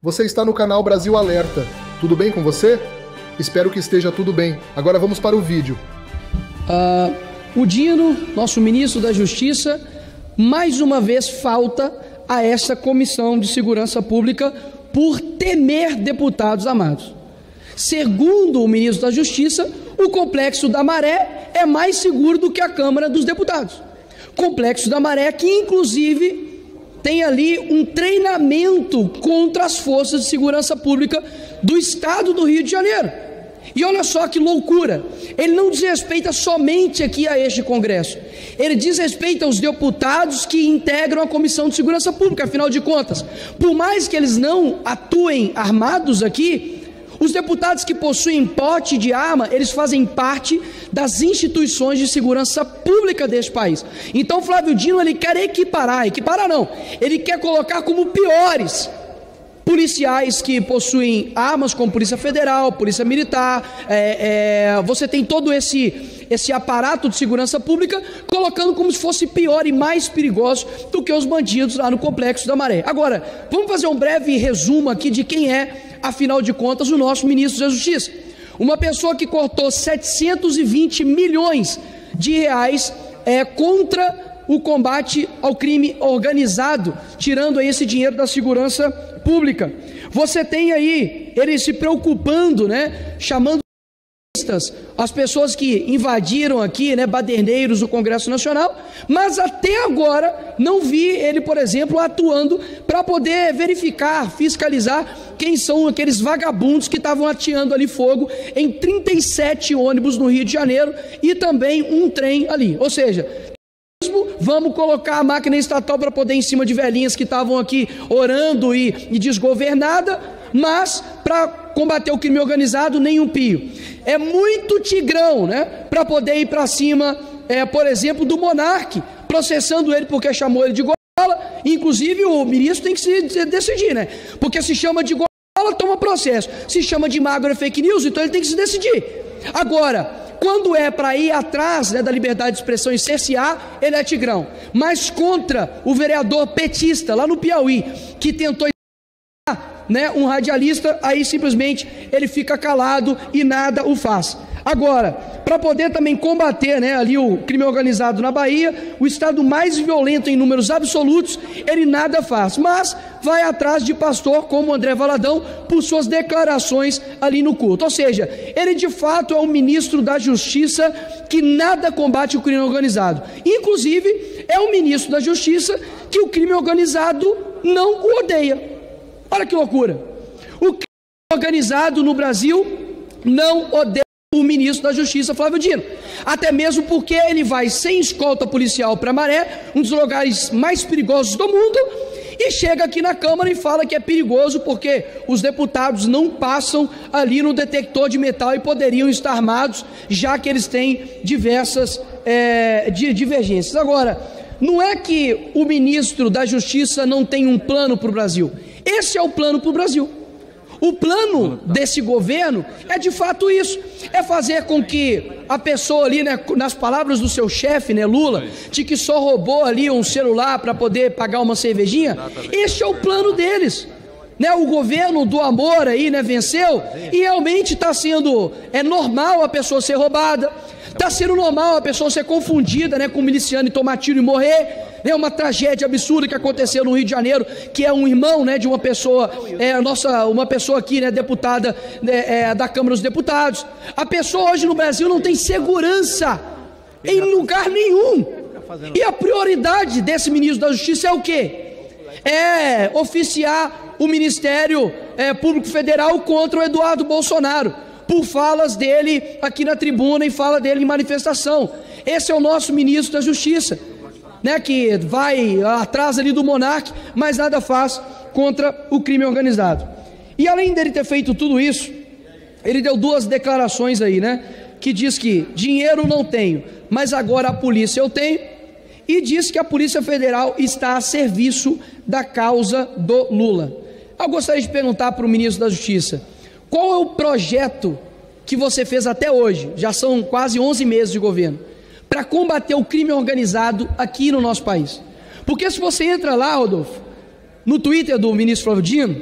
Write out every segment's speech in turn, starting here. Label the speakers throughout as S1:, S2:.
S1: Você está no canal Brasil Alerta. Tudo bem com você? Espero que esteja tudo bem. Agora vamos para o vídeo.
S2: O Dino, nosso ministro da Justiça, mais uma vez falta a essa Comissão de Segurança Pública por temer deputados amados. Segundo o ministro da Justiça, o Complexo da Maré é mais seguro do que a Câmara dos Deputados. Complexo da Maré que, inclusive, tem ali um treinamento contra as forças de segurança pública do estado do Rio de Janeiro. E olha só que loucura, ele não diz respeito somente aqui a este Congresso, ele diz respeito aos deputados que integram a Comissão de Segurança Pública. Afinal de contas, por mais que eles não atuem armados aqui, os deputados que possuem porte de arma, eles fazem parte das instituições de segurança pública deste país. Então Flávio Dino, ele quer equiparar não, ele quer colocar como piores policiais que possuem armas, como Polícia Federal, Polícia Militar. Você tem todo esse aparato de segurança pública, colocando como se fosse pior e mais perigoso do que os bandidos lá no Complexo da Maré. Agora, vamos fazer um breve resumo aqui de quem é, afinal de contas, o nosso ministro da Justiça. Uma pessoa que cortou 720 milhões de reais contra o combate ao crime organizado, tirando aí esse dinheiro da segurança pública. Você tem aí ele se preocupando, chamando as pessoas que invadiram aqui, baderneiros do Congresso Nacional, mas até agora não vi ele, por exemplo, atuando para poder verificar, fiscalizar quem são aqueles vagabundos que estavam ateando ali fogo em 37 ônibus no Rio de Janeiro e também um trem ali. Ou seja, vamos colocar a máquina estatal para poder ir em cima de velhinhas que estavam aqui orando e desgovernada, mas para combater o crime organizado, nenhum pio. É muito tigrão, para poder ir para cima, por exemplo, do Monark, processando ele porque chamou ele de gola. Inclusive o ministro tem que se decidir, porque se chama de gola, toma processo. Se chama de magro, é fake news, então ele tem que se decidir. Agora, quando é para ir atrás da liberdade de expressão e cercear, ele é tigrão. Mas contra o vereador petista lá no Piauí, que tentou um radialista, aí simplesmente ele fica calado e nada o faz. Agora, para poder também combater ali o crime organizado na Bahia, o estado mais violento em números absolutos, ele nada faz, mas vai atrás de pastor como André Valadão por suas declarações ali no culto. Ou seja, ele de fato é um ministro da Justiça que nada combate o crime organizado. Inclusive, é um ministro da Justiça que o crime organizado não o odeia. Olha que loucura. O crime organizado no Brasil não odeia o ministro da Justiça, Flávio Dino. Até mesmo porque ele vai sem escolta policial para Maré, um dos lugares mais perigosos do mundo, e chega aqui na Câmara e fala que é perigoso porque os deputados não passam ali no detector de metal e poderiam estar armados, já que eles têm diversas divergências. Agora, não é que o ministro da Justiça não tem um plano para o Brasil. Esse é o plano para o Brasil. O plano desse governo é de fato isso, é fazer com que a pessoa ali, nas palavras do seu chefe, Lula, de que só roubou ali um celular para poder pagar uma cervejinha. Esse é o plano deles. O governo do amor aí, venceu, e realmente está sendo normal a pessoa ser roubada, está sendo normal a pessoa ser confundida com um miliciano e tomar tiro e morrer. É uma tragédia absurda que aconteceu no Rio de Janeiro, que é um irmão de uma pessoa, uma pessoa aqui, deputada da Câmara dos Deputados. A pessoa hoje no Brasil não tem segurança em lugar nenhum. E a prioridade desse ministro da Justiça é o quê? É oficiar o Ministério Público Federal contra o Eduardo Bolsonaro, por falas dele aqui na tribuna e fala dele em manifestação. Esse é o nosso ministro da Justiça, que vai atrás ali do Monark, mas nada faz contra o crime organizado. E além dele ter feito tudo isso, ele deu duas declarações aí, que diz que dinheiro não tenho, mas agora a polícia eu tenho, e diz que a Polícia Federal está a serviço da causa do Lula. Eu gostaria de perguntar para o ministro da Justiça, qual é o projeto que você fez até hoje, já são quase 11 meses de governo, para combater o crime organizado aqui no nosso país? Porque se você entra lá, Rodolfo, no Twitter do ministro Flávio Dino,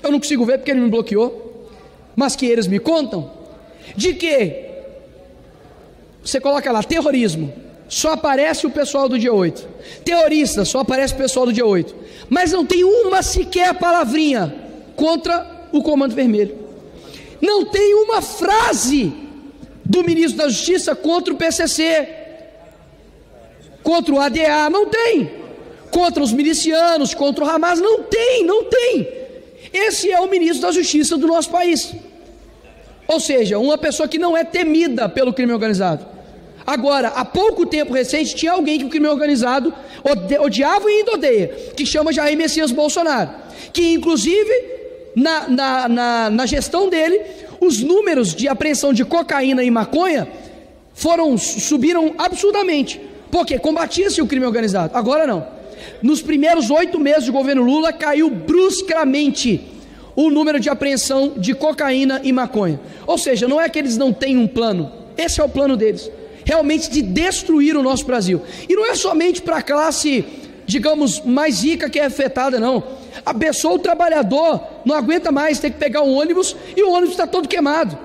S2: eu não consigo ver porque ele me bloqueou, mas que eles me contam, de que você coloca lá, terrorismo, só aparece o pessoal do dia 8, terrorista, só aparece o pessoal do dia 8, mas não tem uma sequer palavrinha contra o Comando Vermelho, não tem uma frase do ministro da Justiça contra o PCC, contra o ADA, não tem, contra os milicianos, contra o Hamas, não tem, esse é o ministro da Justiça do nosso país, ou seja, uma pessoa que não é temida pelo crime organizado. Agora, há pouco tempo recente, tinha alguém que o crime organizado odiava e ainda odeia, que chama Jair Messias Bolsonaro, que inclusive na gestão dele, os números de apreensão de cocaína e maconha subiram absurdamente, porque combatia-se o crime organizado. Agora não, nos primeiros 8 meses do governo Lula, caiu bruscamente o número de apreensão de cocaína e maconha, ou seja, não é que eles não têm um plano, esse é o plano deles, realmente de destruir o nosso Brasil, e não é somente para a classe, digamos, mais rica que é afetada, não, a pessoa, o trabalhador, não aguenta mais ter que pegar um ônibus, e o ônibus está todo queimado,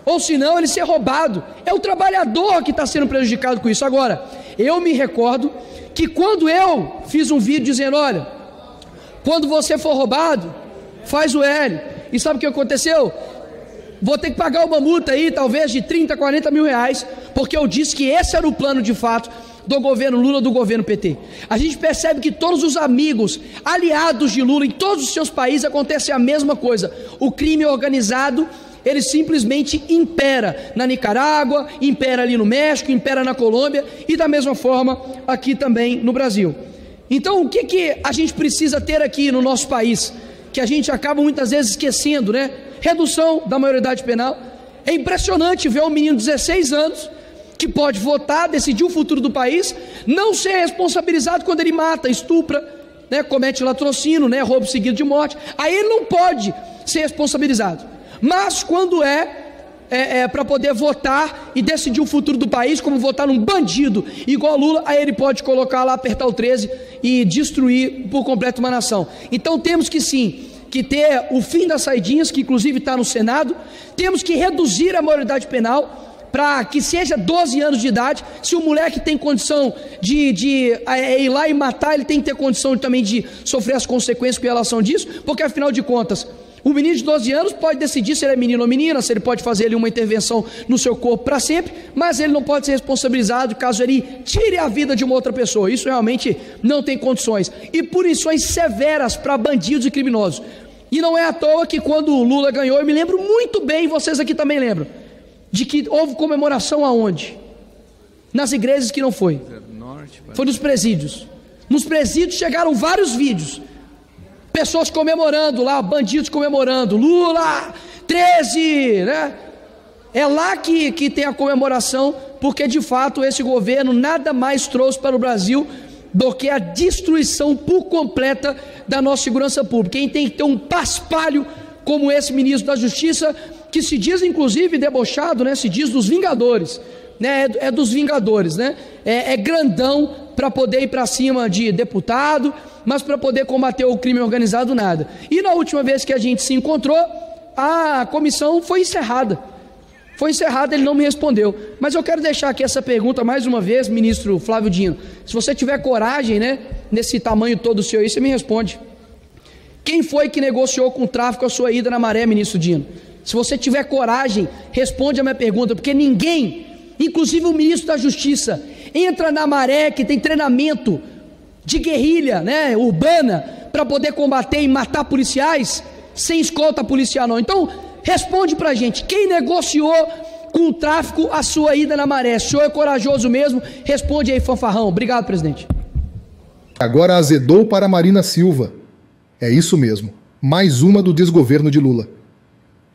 S2: ou senão ele ser roubado, é o trabalhador que está sendo prejudicado com isso. Agora, eu me recordo que quando eu fiz um vídeo dizendo, olha, quando você for roubado, faz o L, e sabe o que aconteceu? Vou ter que pagar uma multa aí, talvez de 30, 40 mil reais, porque eu disse que esse era o plano de fato do governo Lula, do governo PT. A gente percebe que todos os amigos, aliados de Lula, em todos os seus países acontece a mesma coisa, o crime organizado, ele simplesmente impera na Nicarágua, impera ali no México, impera na Colômbia, e da mesma forma aqui também no Brasil. Então o que a gente precisa ter aqui no nosso país, que a gente acaba muitas vezes esquecendo, né? Redução da maioridade penal. É impressionante ver um menino de 16 anos que pode votar, decidir o futuro do país, não ser responsabilizado quando ele mata, estupra, né, comete latrocínio, né, roubo seguido de morte. Aí ele não pode ser responsabilizado, mas quando para poder votar e decidir o futuro do país, como votar num bandido igual Lula, aí ele pode colocar lá, apertar o 13 e destruir por completo uma nação. Então temos que sim, que ter o fim das saidinhas, que inclusive está no Senado, temos que reduzir a maioridade penal, para que seja 12 anos de idade. Se o moleque tem condição de ir lá e matar, ele tem que ter condição também de sofrer as consequências com relação disso, porque afinal de contas, o menino de 12 anos pode decidir se ele é menino ou menina, se ele pode fazer ali uma intervenção no seu corpo para sempre, mas ele não pode ser responsabilizado caso ele tire a vida de uma outra pessoa. Isso realmente não tem condições. E punições severas para bandidos e criminosos. E não é à toa que quando o Lula ganhou, eu me lembro muito bem, vocês aqui também lembram, de que houve comemoração aonde? Nas igrejas que não foi. Foi nos presídios. Nos presídios chegaram vários vídeos. Pessoas comemorando lá, bandidos comemorando, Lula, 13, né? É lá que tem a comemoração, porque de fato esse governo nada mais trouxe para o Brasil do que a destruição por completa da nossa segurança pública. Quem tem que ter um paspalho como esse ministro da Justiça, que se diz inclusive debochado, né? Se diz dos Vingadores, né? É dos Vingadores, né? É grandão para poder ir para cima de deputado, mas para poder combater o crime organizado nada. E na última vez que a gente se encontrou, a comissão foi encerrada. Foi encerrada, ele não me respondeu. Mas eu quero deixar aqui essa pergunta mais uma vez, ministro Flávio Dino. Se você tiver coragem, né, nesse tamanho todo seu aí, você me responde. Quem foi que negociou com o tráfico a sua ida na Maré, ministro Dino? Se você tiver coragem, responde a minha pergunta, porque ninguém, inclusive o ministro da Justiça, entra na Maré, que tem treinamento de guerrilha, né, urbana, para poder combater e matar policiais, sem escolta policial não. Então, responde pra gente, quem negociou com o tráfico a sua ida na Maré? O senhor é corajoso mesmo? Responde aí, fanfarrão. Obrigado, presidente.
S1: Agora azedou para Marina Silva. É isso mesmo, mais uma do desgoverno de Lula.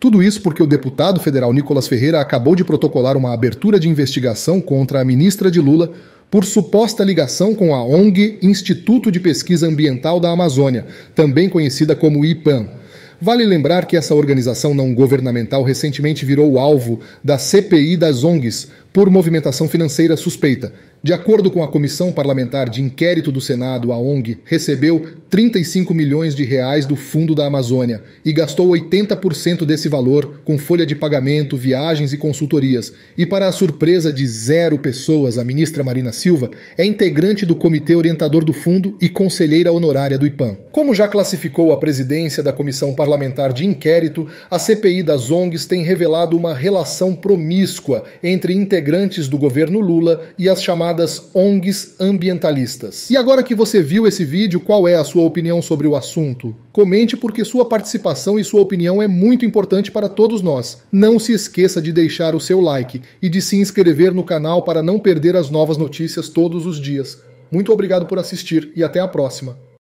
S1: Tudo isso porque o deputado federal Nicolas Ferreira acabou de protocolar uma abertura de investigação contra a ministra de Lula por suposta ligação com a ONG Instituto de Pesquisa Ambiental da Amazônia, também conhecida como IPAM. Vale lembrar que essa organização não governamental recentemente virou alvo da CPI das ONGs por movimentação financeira suspeita. De acordo com a Comissão Parlamentar de Inquérito do Senado, a ONG recebeu 35 milhões de reais do Fundo da Amazônia e gastou 80% desse valor com folha de pagamento, viagens e consultorias. E para a surpresa de 0 pessoas, a ministra Marina Silva é integrante do Comitê Orientador do Fundo e conselheira honorária do IPAM. Como já classificou a presidência da Comissão Parlamentar de Inquérito, a CPI das ONGs tem revelado uma relação promíscua entre integrantes do governo Lula e as chamadas ONGs ambientalistas. E agora que você viu esse vídeo, qual é a sua opinião sobre o assunto? Comente, porque sua participação e sua opinião é muito importante para todos nós. Não se esqueça de deixar o seu like e de se inscrever no canal para não perder as novas notícias todos os dias. Muito obrigado por assistir e até a próxima.